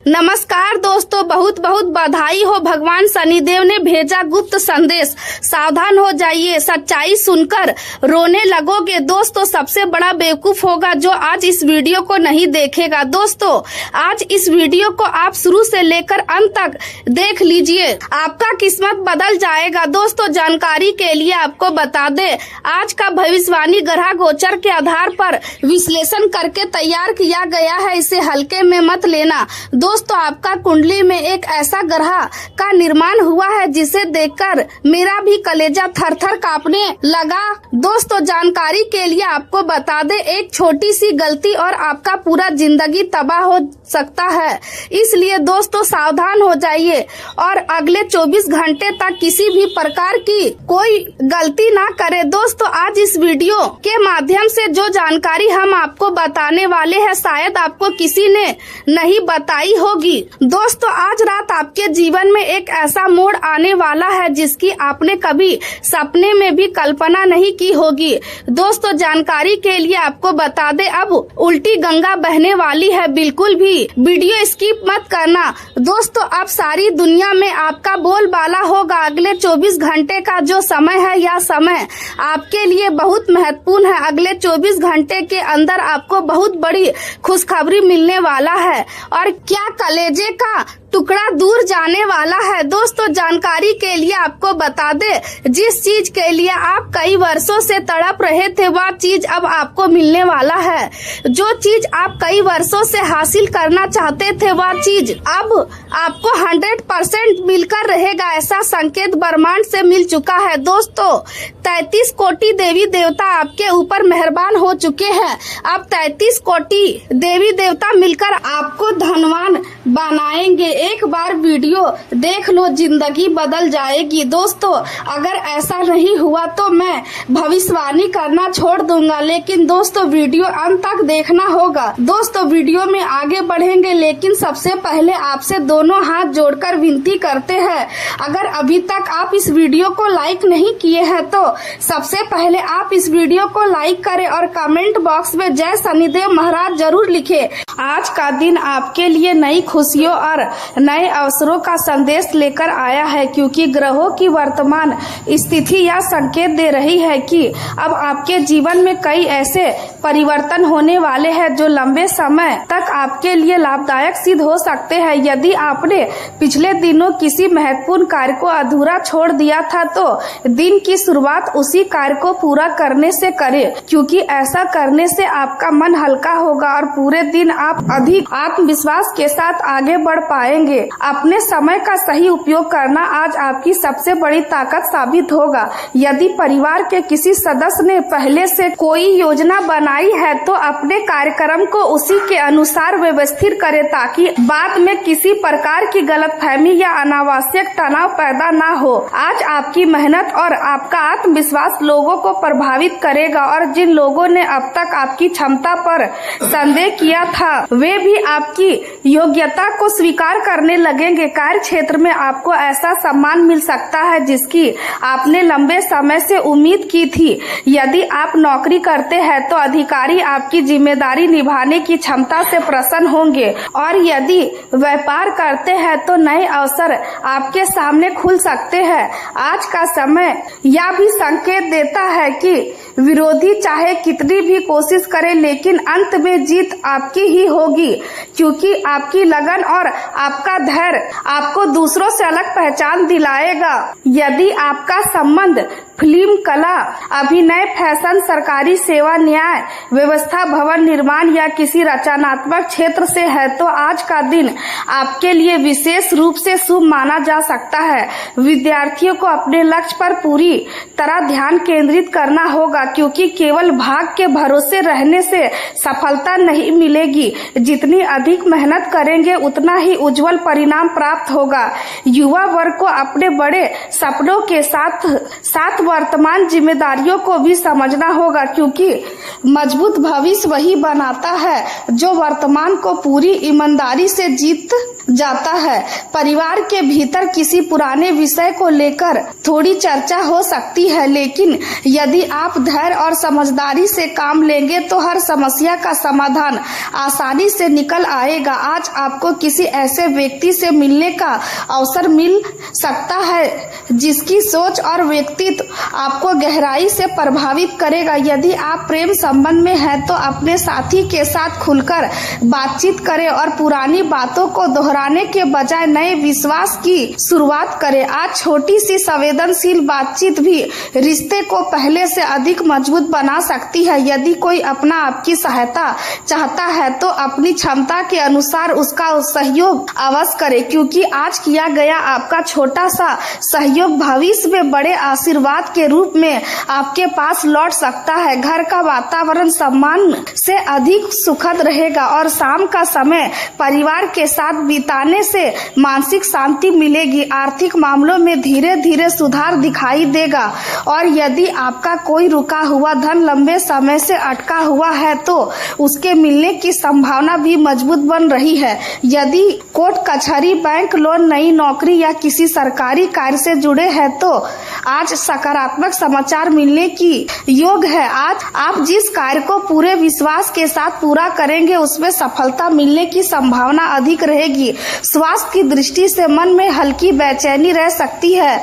नमस्कार दोस्तों, बहुत बहुत बधाई हो। भगवान शनिदेव ने भेजा गुप्त संदेश। सावधान हो जाइए, सच्चाई सुनकर रोने लगोगे। दोस्तों, सबसे बड़ा बेवकूफ होगा जो आज इस वीडियो को नहीं देखेगा। दोस्तों, आज इस वीडियो को आप शुरू से लेकर अंत तक देख लीजिए, आपका किस्मत बदल जाएगा। दोस्तों, जानकारी के लिए आपको बता दे, आज का भविष्यवाणी ग्रह गोचर के आधार पर विश्लेषण करके तैयार किया गया है, इसे हल्के में मत लेना। दोस्तों, आपका कुंडली में एक ऐसा ग्रह का निर्माण हुआ है जिसे देखकर मेरा भी कलेजा थर-थर कांपने लगा। दोस्तों, जानकारी के लिए आपको बता दे, एक छोटी सी गलती और आपका पूरा जिंदगी तबाह हो सकता है। इसलिए दोस्तों, सावधान हो जाइए और अगले 24 घंटे तक किसी भी प्रकार की कोई गलती ना करे। दोस्तों, आज इस वीडियो के माध्यम से जो जानकारी हम आपको बताने वाले हैं, शायद आपको किसी ने नहीं बताई होगी। दोस्तों, आज रात आपके जीवन में एक ऐसा मोड़ आने वाला है जिसकी आपने कभी सपने में भी कल्पना नहीं की होगी। दोस्तों, जानकारी के लिए आपको बता दे, अब उल्टी गंगा बहने वाली है। बिल्कुल भी वीडियो स्किप मत करना। दोस्तों, अब सारी दुनिया में आपका बोलबाला होगा। अगले 24 घंटे का जो समय है, यह समय आपके लिए बहुत महत्वपूर्ण है। अगले 24 घंटे के अंदर आपको बहुत बड़ी खुशखबरी मिलने वाला है और क्या कलेजे का टुकड़ा दूर जाने वाला है। दोस्तों, जानकारी के लिए आपको बता दे, जिस चीज के लिए आप कई वर्षों से तड़प रहे थे, वह चीज अब आपको मिलने वाला है। जो चीज आप कई वर्षों से हासिल करना चाहते थे, वह चीज अब आपको 100% मिलकर रहेगा, ऐसा संकेत ब्रह्मांड से मिल चुका है। दोस्तों, 33 कोटि देवी देवता आपके ऊपर मेहरबान हो चुके हैं। अब 33 कोटि देवी देवता मिलकर आपको धनवान बनाएंगे। एक बार वीडियो देख लो, जिंदगी बदल जाएगी। दोस्तों, अगर ऐसा नहीं हुआ तो मैं भविष्यवाणी करना छोड़ दूंगा, लेकिन दोस्तों वीडियो अंत तक देखना होगा। दोस्तों, वीडियो में आगे बढ़ेंगे, लेकिन सबसे पहले आपसे दोनों हाथ जोड़कर विनती करते हैं, अगर अभी तक आप इस वीडियो को लाइक नहीं किए हैं तो सबसे पहले आप इस वीडियो को लाइक करें और कमेंट बॉक्स में जय शनिदेव महाराज जरूर लिखें। आज का दिन आपके लिए नई खुशियों और नए अवसरों का संदेश लेकर आया है, क्योंकि ग्रहों की वर्तमान स्थिति यह संकेत दे रही है कि अब आपके जीवन में कई ऐसे परिवर्तन होने वाले हैं जो लंबे समय तक आपके लिए लाभदायक सिद्ध हो सकते हैं। यदि आपने पिछले दिनों किसी महत्वपूर्ण कार्य को अधूरा छोड़ दिया था, तो दिन की शुरुआत उसी कार्य को पूरा करने से करें, क्योंकि ऐसा करने से आपका मन हल्का होगा और पूरे दिन आप अधिक आत्मविश्वास के साथ आगे बढ़ पाएंगे। अपने समय का सही उपयोग करना आज आपकी सबसे बड़ी ताकत साबित होगा। यदि परिवार के किसी सदस्य ने पहले से कोई योजना बनाई है, तो अपने कार्यक्रम को उसी के अनुसार व्यवस्थित करें, ताकि बाद में किसी प्रकार की गलतफहमी या अनावश्यक तनाव पैदा ना हो। आज आपकी मेहनत और आपका आत्मविश्वास लोगों को प्रभावित करेगा और जिन लोगों ने अब तक आपकी क्षमता पर संदेह किया था, वे भी आपकी योग्यता को स्वीकार करने लगेंगे। कार्य क्षेत्र में आपको ऐसा सम्मान मिल सकता है जिसकी आपने लंबे समय से उम्मीद की थी। यदि आप नौकरी करते हैं तो अधिकारी आपकी जिम्मेदारी निभाने की क्षमता से प्रसन्न होंगे, और यदि व्यापार करते हैं तो नए अवसर आपके सामने खुल सकते हैं। आज का समय यह भी संकेत देता है कि विरोधी चाहे कितनी भी कोशिश करे, लेकिन अंत में जीत आपकी ही होगी, क्योंकि आपकी लगन और आपका धैर्य आपको दूसरों से अलग पहचान दिलाएगा। यदि आपका संबंध फिल्म, कला, अभिनय, फैशन, सरकारी सेवा, न्याय व्यवस्था, भवन निर्माण या किसी रचनात्मक क्षेत्र से है, तो आज का दिन आपके लिए विशेष रूप से शुभ माना जा सकता है। विद्यार्थियों को अपने लक्ष्य पर पूरी तरह ध्यान केंद्रित करना होगा, क्योंकि केवल भाग्य के भरोसे रहने से सफलता नहीं मिलेगी। जितनी अधिक मेहनत करेंगे, उतना ही उज्जवल परिणाम प्राप्त होगा। युवा वर्ग को अपने बड़े सपनों के साथ वर्तमान जिम्मेदारियों को भी समझना होगा, क्योंकि मजबूत भविष्य वही बनाता है जो वर्तमान को पूरी ईमानदारी से जीत जाता है। परिवार के भीतर किसी पुराने विषय को लेकर थोड़ी चर्चा हो सकती है, लेकिन यदि आप धैर्य और समझदारी से काम लेंगे तो हर समस्या का समाधान आसानी से निकल आएगा। आज आपको किसी ऐसे व्यक्ति से मिलने का अवसर मिल सकता है जिसकी सोच और व्यक्तित्व आपको गहराई से प्रभावित करेगा। यदि आप प्रेम संबंध में हैं तो अपने साथी के साथ खुलकर बातचीत करें और पुरानी बातों को दोहराने के बजाय नए विश्वास की शुरुआत करें। आज छोटी सी संवेदनशील बातचीत भी रिश्ते को पहले से अधिक मजबूत बना सकती है। यदि कोई अपना आपकी सहायता चाहता है तो अपनी क्षमता के अनुसार उसका सहयोग अवश्य करे, क्योंकि आज किया गया आपका छोटा सा सहयोग भविष्य में बड़े आशीर्वाद के रूप में आपके पास लौट सकता है। घर का वातावरण सम्मान से अधिक सुखद रहेगा और शाम का समय परिवार के साथ बिताने से मानसिक शांति मिलेगी। आर्थिक मामलों में धीरे धीरे सुधार दिखाई देगा और यदि आपका कोई रुका हुआ धन लंबे समय से अटका हुआ है तो उसके मिलने की संभावना भी मजबूत बन रही है। यदि कोर्ट कचहरी, बैंक, लोन, नई नौकरी या किसी सरकारी कार्य से जुड़े हैं तो आज सकारात्मक समाचार मिलने की योग है। आज आप जिस कार्य को पूरे विश्वास के साथ पूरा करेंगे उसमें सफलता मिलने की संभावना अधिक रहेगी। स्वास्थ्य की दृष्टि से मन में हल्की बेचैनी रह सकती है,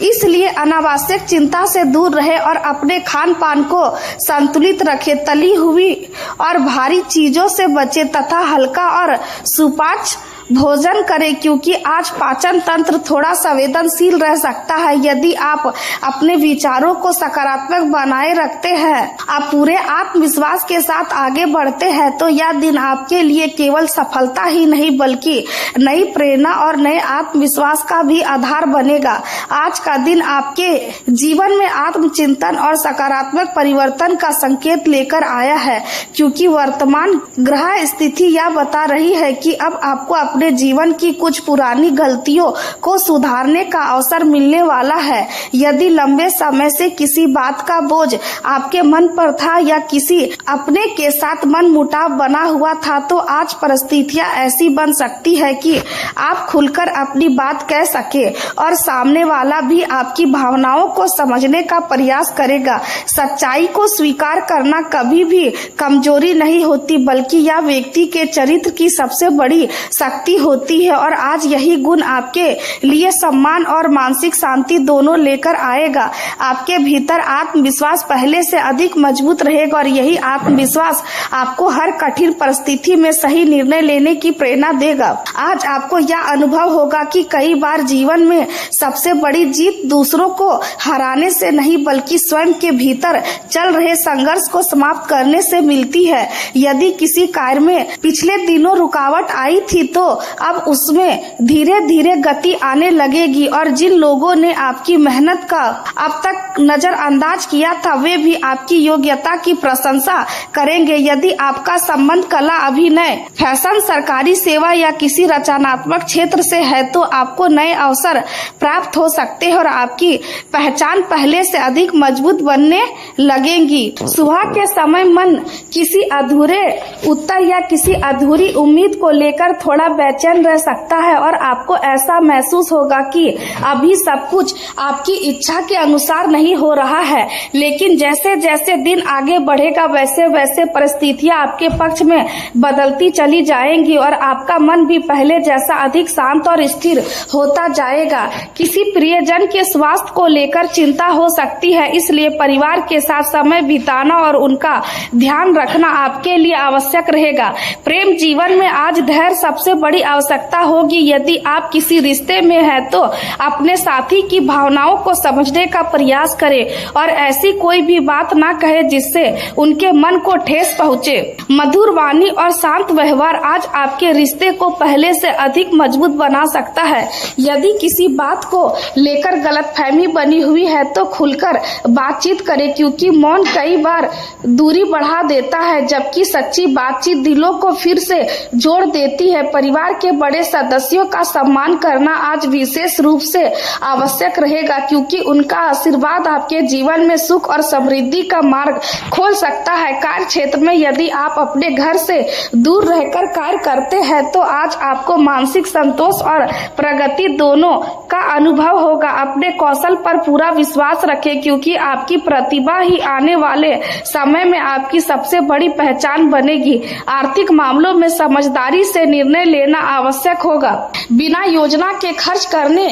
इसलिए अनावश्यक चिंता से दूर रहे और अपने खान पान को संतुलित रखे। तली हुई और भारी चीजों से बचे तथा हल्का और सुपाच्य भोजन करें, क्योंकि आज पाचन तंत्र थोड़ा संवेदनशील रह सकता है। यदि आप अपने विचारों को सकारात्मक बनाए रखते हैं, आप पूरे आत्मविश्वास के साथ आगे बढ़ते हैं तो यह दिन आपके लिए केवल सफलता ही नहीं बल्कि नई प्रेरणा और नए आत्मविश्वास का भी आधार बनेगा। आज का दिन आपके जीवन में आत्मचिंतन और सकारात्मक परिवर्तन का संकेत लेकर आया है, क्योंकि वर्तमान ग्रह स्थिति यह बता रही है कि अब आपको अपने जीवन की कुछ पुरानी गलतियों को सुधारने का अवसर मिलने वाला है। यदि लंबे समय से किसी बात का बोझ आपके मन पर था या किसी अपने के साथ मन मुटाव बना हुआ था तो आज परिस्थितियां ऐसी बन सकती है कि आप खुलकर अपनी बात कह सके और सामने वाला भी आपकी भावनाओं को समझने का प्रयास करेगा। सच्चाई को स्वीकार करना कभी भी कमजोरी नहीं होती बल्कि यह व्यक्ति के चरित्र की सबसे बड़ी शक्ति होती है और आज यही गुण आपके लिए सम्मान और मानसिक शांति दोनों लेकर आएगा। आपके भीतर आत्मविश्वास पहले से अधिक मजबूत रहेगा और यही आत्मविश्वास आपको हर कठिन परिस्थिति में सही निर्णय लेने की प्रेरणा देगा। आज आपको यह अनुभव होगा कि कई बार जीवन में सबसे बड़ी जीत दूसरों को हराने से नहीं बल्कि स्वयं के भीतर चल रहे संघर्ष को समाप्त करने से मिलती है। यदि किसी कार्य में पिछले दिनों रुकावट आई थी तो अब उसमें धीरे धीरे गति आने लगेगी और जिन लोगों ने आपकी मेहनत का अब तक नजरअंदाज किया था वे भी आपकी योग्यता की प्रशंसा करेंगे। यदि आपका संबंध कला, अभिनय, फैशन, सरकारी सेवा या किसी रचनात्मक क्षेत्र से है तो आपको नए अवसर प्राप्त हो सकते हैं और आपकी पहचान पहले से अधिक मजबूत बनने लगेगी। सुबह के समय मन किसी अधूरे उत्तर या किसी अधूरी उम्मीद को लेकर थोड़ा बेचैन रह सकता है और आपको ऐसा महसूस होगा कि अभी सब कुछ आपकी इच्छा के अनुसार नहीं हो रहा है, लेकिन जैसे जैसे दिन आगे बढ़ेगा वैसे वैसे परिस्थितियां आपके पक्ष में बदलती चली जाएंगी और आपका मन भी पहले जैसा अधिक शांत और स्थिर होता जाएगा। किसी प्रियजन के स्वास्थ्य को लेकर चिंता हो सकती है, इसलिए परिवार के साथ समय बिताना और उनका ध्यान रखना आपके लिए आवश्यक रहेगा। प्रेम जीवन में आज धैर्य सबसे बड़ी आवश्यकता होगी। यदि आप किसी रिश्ते में हैं तो अपने साथी की भावनाओं को समझने का प्रयास करें और ऐसी कोई भी बात ना कहे जिससे उनके मन को ठेस पहुंचे। मधुर वाणी और शांत व्यवहार आज आपके रिश्ते को पहले से अधिक मजबूत बना सकता है। यदि किसी बात को लेकर गलतफहमी बनी हुई है तो खुलकर बातचीत करें, क्योंकि मौन कई बार दूरी बढ़ा देता है जबकि सच्ची बातचीत दिलों को फिर से जोड़ देती है। परिवार परिवार के बड़े सदस्यों का सम्मान करना आज विशेष रूप से आवश्यक रहेगा, क्योंकि उनका आशीर्वाद आपके जीवन में सुख और समृद्धि का मार्ग खोल सकता है। कार्य क्षेत्र में यदि आप अपने घर से दूर रहकर कार्य करते हैं तो आज आपको मानसिक संतोष और प्रगति दोनों का अनुभव होगा। अपने कौशल पर पूरा विश्वास रखें, क्योंकि आपकी प्रतिभा ही आने वाले समय में आपकी सबसे बड़ी पहचान बनेगी। आर्थिक मामलों में समझदारी से निर्णय लेना आवश्यक होगा। बिना योजना के खर्च करने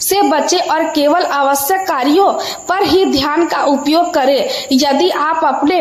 से बचें और केवल आवश्यक कार्यों पर ही ध्यान का उपयोग करें। यदि आप अपने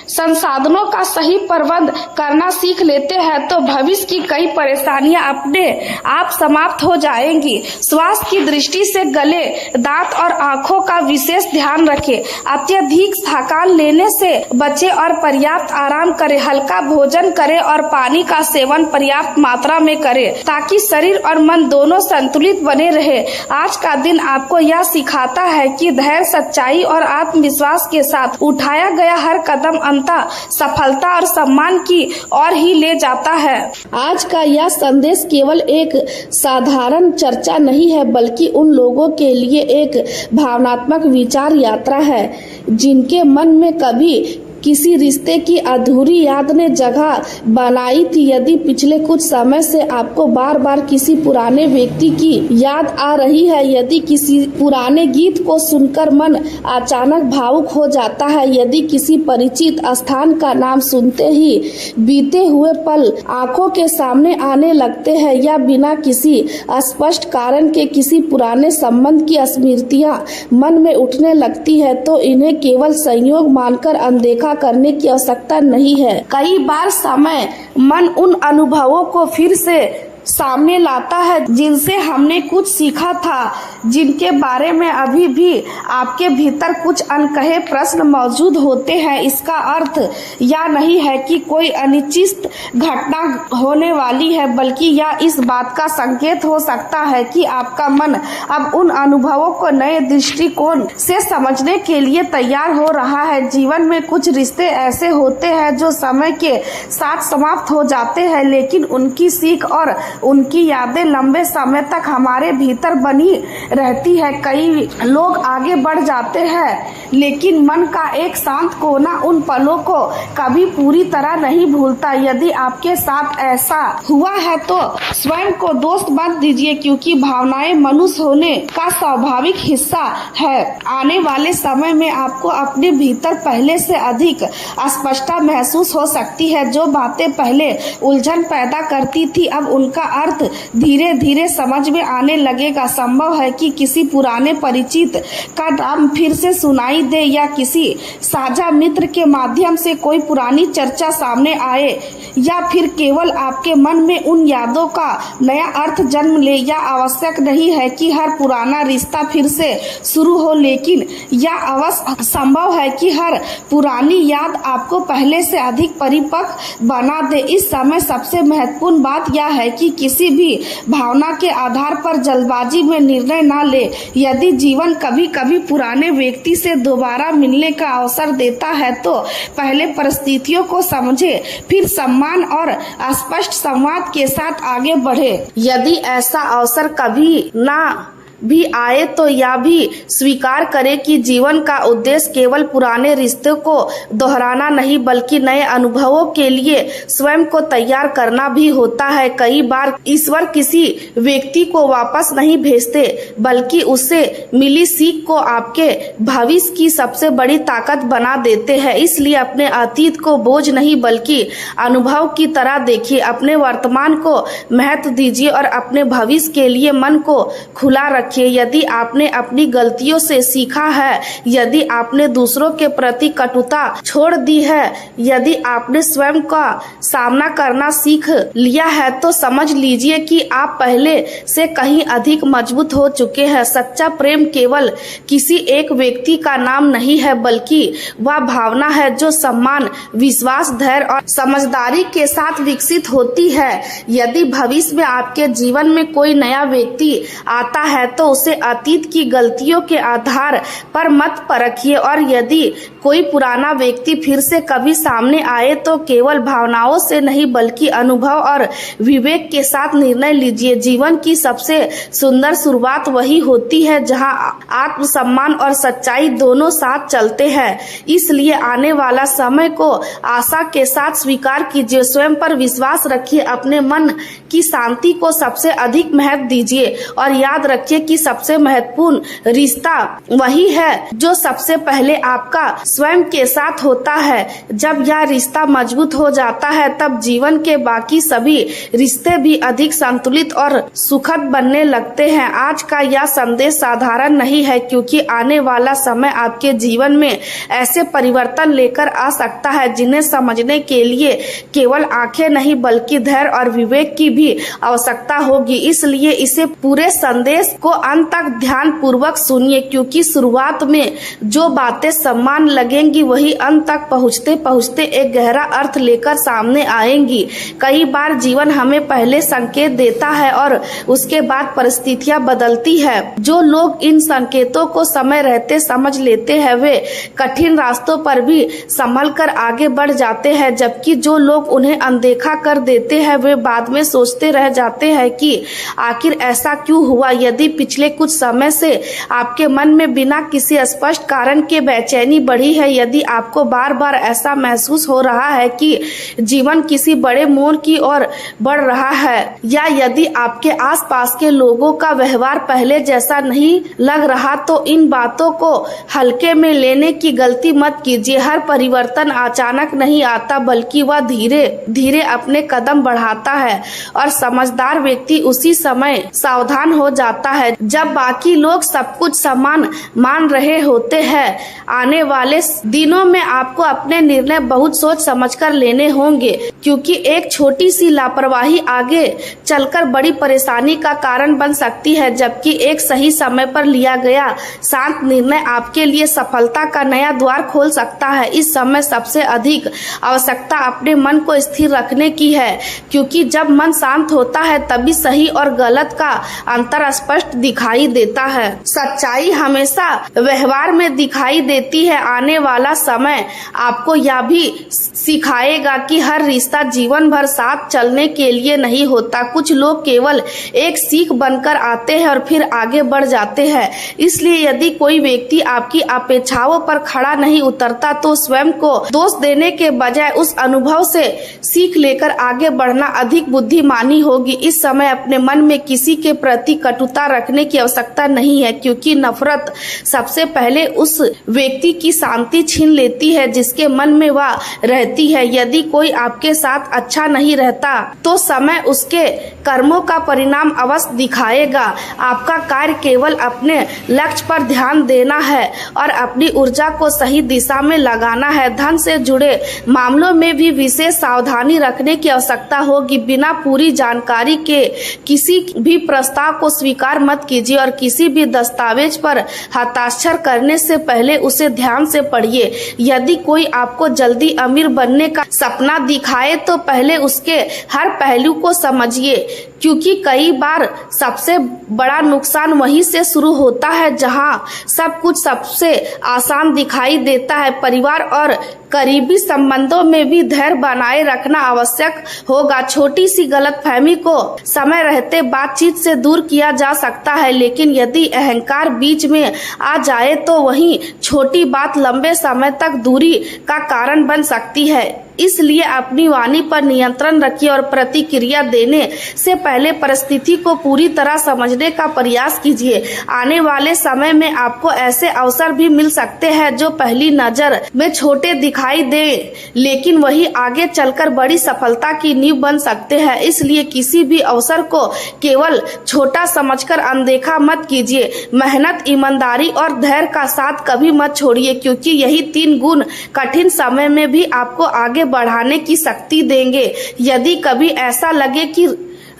संसाधनों का सही प्रबंध करना सीख लेते हैं तो भविष्य की कई परेशानियां अपने आप समाप्त हो जाएंगी। स्वास्थ्य की दृष्टि से गले, दांत और आंखों का विशेष ध्यान रखें। अत्यधिक थकान लेने से बचें और पर्याप्त आराम करें। हल्का भोजन करें और पानी का सेवन पर्याप्त मात्रा में करें, ताकि शरीर और मन दोनों संतुलित बने रहे। आज का दिन आपको यह सिखाता है कि धैर्य, सच्चाई और आत्मविश्वास के साथ उठाया गया हर कदम अंततः सफलता और सम्मान की ओर ही ले जाता है। आज का यह संदेश केवल एक साधारण चर्चा नहीं है, बल्कि उन लोगों के लिए एक भावनात्मक विचार यात्रा है जिनके मन में कभी किसी रिश्ते की अधूरी याद ने जगह बनाई थी। यदि पिछले कुछ समय से आपको बार बार किसी पुराने व्यक्ति की याद आ रही है, यदि किसी पुराने गीत को सुनकर मन अचानक भावुक हो जाता है, यदि किसी परिचित स्थान का नाम सुनते ही बीते हुए पल आंखों के सामने आने लगते हैं, या बिना किसी स्पष्ट कारण के किसी पुराने संबंध की स्मृतियां मन में उठने लगती है, तो इन्हें केवल संयोग मानकर अनदेखा करने की आवश्यकता नहीं है। कई बार समय मन उन अनुभवों को फिर से सामने लाता है जिनसे हमने कुछ सीखा था, जिनके बारे में अभी भी आपके भीतर कुछ अनकहे प्रश्न मौजूद होते हैं। इसका अर्थ यह नहीं है कि कोई अनिश्चित घटना होने वाली है, बल्कि यह इस बात का संकेत हो सकता है कि आपका मन अब उन अनुभवों को नए दृष्टिकोण से समझने के लिए तैयार हो रहा है। जीवन में कुछ रिश्ते ऐसे होते हैं जो समय के साथ समाप्त हो जाते हैं, लेकिन उनकी सीख और उनकी यादें लंबे समय तक हमारे भीतर बनी रहती है। कई लोग आगे बढ़ जाते हैं, लेकिन मन का एक शांत कोना उन पलों को कभी पूरी तरह नहीं भूलता। यदि आपके साथ ऐसा हुआ है तो स्वयं को दोस्त मत दीजिए, क्योंकि भावनाएं मनुष्य होने का स्वाभाविक हिस्सा है। आने वाले समय में आपको अपने भीतर पहले से अधिक स्पष्टता महसूस हो सकती है। जो बातें पहले उलझन पैदा करती थी, अब उनका अर्थ धीरे धीरे समझ में आने लगेगा। संभव है कि किसी पुराने परिचित का नाम फिर से सुनाई दे, या किसी साझा मित्र के माध्यम से कोई पुरानी चर्चा सामने आए, या फिर केवल आपके मन में उन यादों का नया अर्थ जन्म ले। यह आवश्यक नहीं है कि हर पुराना रिश्ता फिर से शुरू हो, लेकिन यह अवश्य संभव है कि हर पुरानी याद आपको पहले से अधिक परिपक्व बना दे। इस समय सबसे महत्वपूर्ण बात यह है कि किसी भी भावना के आधार पर जल्दबाजी में निर्णय न ले। यदि जीवन कभी कभी पुराने व्यक्ति से दोबारा मिलने का अवसर देता है, तो पहले परिस्थितियों को समझे, फिर सम्मान और स्पष्ट संवाद के साथ आगे बढ़े। यदि ऐसा अवसर कभी ना भी आए तो यह भी स्वीकार करें कि जीवन का उद्देश्य केवल पुराने रिश्तों को दोहराना नहीं, बल्कि नए अनुभवों के लिए स्वयं को तैयार करना भी होता है। कई बार ईश्वर किसी व्यक्ति को वापस नहीं भेजते, बल्कि उससे मिली सीख को आपके भविष्य की सबसे बड़ी ताकत बना देते हैं। इसलिए अपने अतीत को बोझ नहीं, बल्कि अनुभव की तरह देखिए। अपने वर्तमान को महत्व दीजिए और अपने भविष्य के लिए मन को खुला रखिए। यदि आपने अपनी गलतियों से सीखा है, यदि आपने दूसरों के प्रति कटुता छोड़ दी है, यदि आपने स्वयं का सामना करना सीख लिया है, तो समझ लीजिए कि आप पहले से कहीं अधिक मजबूत हो चुके हैं। सच्चा प्रेम केवल किसी एक व्यक्ति का नाम नहीं है, बल्कि वह भावना है जो सम्मान, विश्वास, धैर्य और समझदारी के साथ विकसित होती है। यदि भविष्य में आपके जीवन में कोई नया व्यक्ति आता है तो उसे अतीत की गलतियों के आधार पर मत परखिए, और यदि कोई पुराना व्यक्ति फिर से कभी सामने आए तो केवल भावनाओं से नहीं बल्कि अनुभव और विवेक के साथ निर्णय लीजिए। जीवन की सबसे सुंदर शुरुआत वही होती है जहां आत्मसम्मान और सच्चाई दोनों साथ चलते हैं। इसलिए आने वाला समय को आशा के साथ स्वीकार कीजिए, स्वयं पर विश्वास रखिए, अपने मन की शांति को सबसे अधिक महत्व दीजिए और याद रखिए कि सबसे महत्वपूर्ण रिश्ता वही है जो सबसे पहले आपका स्वयं के साथ होता है। जब यह रिश्ता मजबूत हो जाता है तब जीवन के बाकी सभी रिश्ते भी अधिक संतुलित और सुखद बनने लगते हैं। आज का यह संदेश साधारण नहीं है क्योंकि आने वाला समय आपके जीवन में ऐसे परिवर्तन लेकर आ सकता है जिन्हें समझने के लिए केवल आंखें नहीं बल्कि धैर्य और विवेक की भी आवश्यकता होगी। इसलिए इसे पूरे संदेश को अंत तक ध्यान पूर्वक सुनिए क्योंकि शुरुआत में जो बातें समान लगेंगी वही अंत तक पहुँचते पहुँचते एक गहरा अर्थ लेकर सामने आएंगी। कई बार जीवन हमें पहले संकेत देता है और उसके बाद परिस्थितियां बदलती है। जो लोग इन संकेतों को समय रहते समझ लेते हैं वे कठिन रास्तों पर भी संभल कर आगे बढ़ जाते हैं, जबकि जो लोग उन्हें अनदेखा कर देते हैं वे बाद में सोचते रह जाते हैं कि आखिर ऐसा क्यों हुआ। यदि पिछले कुछ समय से आपके मन में बिना किसी स्पष्ट कारण के बेचैनी बढ़ी है, यदि आपको बार बार ऐसा महसूस हो रहा है कि जीवन किसी बड़े मोड़ की ओर बढ़ रहा है, या यदि आपके आसपास के लोगों का व्यवहार पहले जैसा नहीं लग रहा, तो इन बातों को हल्के में लेने की गलती मत कीजिए। हर परिवर्तन अचानक नहीं आता बल्कि वह धीरे धीरे अपने कदम बढ़ाता है और समझदार व्यक्ति उसी समय सावधान हो जाता है जब बाकी लोग सब कुछ समान मान रहे होते हैं। आने वाले दिनों में आपको अपने निर्णय बहुत सोच समझकर लेने होंगे क्योंकि एक छोटी सी लापरवाही आगे चलकर बड़ी परेशानी का कारण बन सकती है, जबकि एक सही समय पर लिया गया शांत निर्णय आपके लिए सफलता का नया द्वार खोल सकता है। इस समय सबसे अधिक आवश्यकता अपने मन को स्थिर रखने की है क्योंकि जब मन शांत होता है तभी सही और गलत का अंतर स्पष्ट दिखाई देता है। सच्चाई हमेशा व्यवहार में दिखाई देती है। आने वाला समय आपको यह भी सिखाएगा कि हर रिश्ता जीवन भर साथ चलने के लिए नहीं होता। कुछ लोग केवल एक सीख बनकर आते हैं और फिर आगे बढ़ जाते हैं। इसलिए यदि कोई व्यक्ति आपकी अपेक्षाओं पर खड़ा नहीं उतरता तो स्वयं को दोष देने के बजाय उस अनुभव से सीख लेकर आगे बढ़ना अधिक बुद्धिमानी होगी। इस समय अपने मन में किसी के प्रति कटुता रखने की आवश्यकता नहीं है क्योंकि नफरत सबसे पहले उस व्यक्ति की शांति छीन लेती है जिसके मन में वह रहती है। यदि कोई आपके साथ अच्छा नहीं रहता तो समय उसके कर्मों का परिणाम अवश्य दिखाएगा। आपका कार्य केवल अपने लक्ष्य पर ध्यान देना है और अपनी ऊर्जा को सही दिशा में लगाना है। धन से जुड़े मामलों में भी विशेष सावधानी रखने की आवश्यकता होगी। बिना पूरी जानकारी के किसी भी प्रस्ताव को स्वीकार मत कीजिए और किसी भी दस्तावेज पर हस्ताक्षर करने से पहले उसे ध्यान से पढ़िए। यदि कोई आपको जल्दी अमीर बनने का सपना दिखाए तो पहले उसके हर पहलू को समझिए क्योंकि कई बार सबसे बड़ा नुकसान वहीं से शुरू होता है जहां सब कुछ सबसे आसान दिखाई देता है। परिवार और करीबी संबंधों में भी धैर्य बनाए रखना आवश्यक होगा। छोटी सी गलतफहमी को समय रहते बातचीत से दूर किया जा सकता है, लेकिन यदि अहंकार बीच में आ जाए तो वही छोटी बात लंबे समय तक दूरी का कारण बन सकती है। इसलिए अपनी वाणी पर नियंत्रण रखिए और प्रतिक्रिया देने से पहले परिस्थिति को पूरी तरह समझने का प्रयास कीजिए। आने वाले समय में आपको ऐसे अवसर भी मिल सकते हैं जो पहली नजर में छोटे दिखाई दे, लेकिन वही आगे चलकर बड़ी सफलता की नींव बन सकते हैं। इसलिए किसी भी अवसर को केवल छोटा समझकर अनदेखा मत कीजिए। मेहनत, ईमानदारी और धैर्य का साथ कभी मत छोड़िए क्योंकि यही 3 गुण कठिन समय में भी आपको आगे बढ़ाने की शक्ति देंगे। यदि कभी ऐसा लगे कि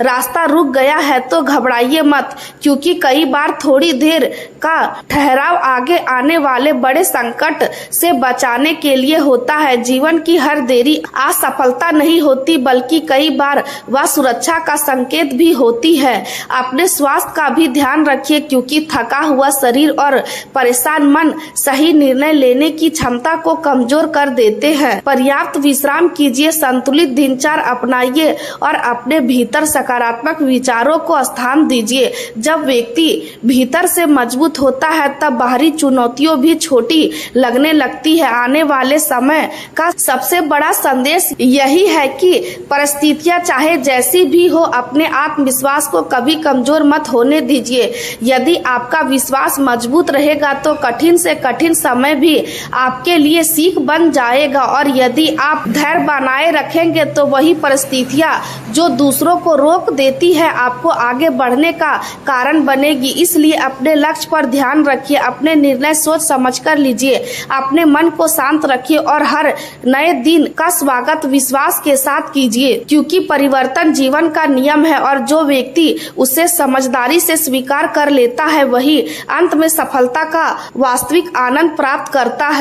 रास्ता रुक गया है तो घबराइए मत, क्योंकि कई बार थोड़ी देर का ठहराव आगे आने वाले बड़े संकट से बचाने के लिए होता है। जीवन की हर देरी असफलता नहीं होती, बल्कि कई बार वह सुरक्षा का संकेत भी होती है। अपने स्वास्थ्य का भी ध्यान रखिए, क्योंकि थका हुआ शरीर और परेशान मन सही निर्णय लेने की क्षमता को कमजोर कर देते हैं। पर्याप्त विश्राम कीजिए, संतुलित दिनचर्या अपनाइए और अपने भीतर सकारात्मक विचारों को स्थान दीजिए। जब व्यक्ति भीतर से मजबूत होता है तब बाहरी चुनौतियां भी छोटी लगने लगती है। आने वाले समय का सबसे बड़ा संदेश यही है कि परिस्थितियां चाहे जैसी भी हो, अपने आत्मविश्वास को कभी कमजोर मत होने दीजिए। यदि आपका विश्वास मजबूत रहेगा तो कठिन से कठिन समय भी आपके लिए सीख बन जाएगा, और यदि आप धैर्य बनाए रखेंगे तो वही परिस्थितियां जो दूसरों को रोक देती है आपको आगे बढ़ने का कारण बनेगी। इसलिए अपने लक्ष्य पर ध्यान रखिए, अपने निर्णय सोच समझकर लीजिए, अपने मन को शांत रखिए और हर नए दिन का स्वागत विश्वास के साथ कीजिए, क्योंकि परिवर्तन जीवन का नियम है और जो व्यक्ति उसे समझदारी से स्वीकार कर लेता है वही अंत में सफलता का वास्तविक आनंद प्राप्त करता है।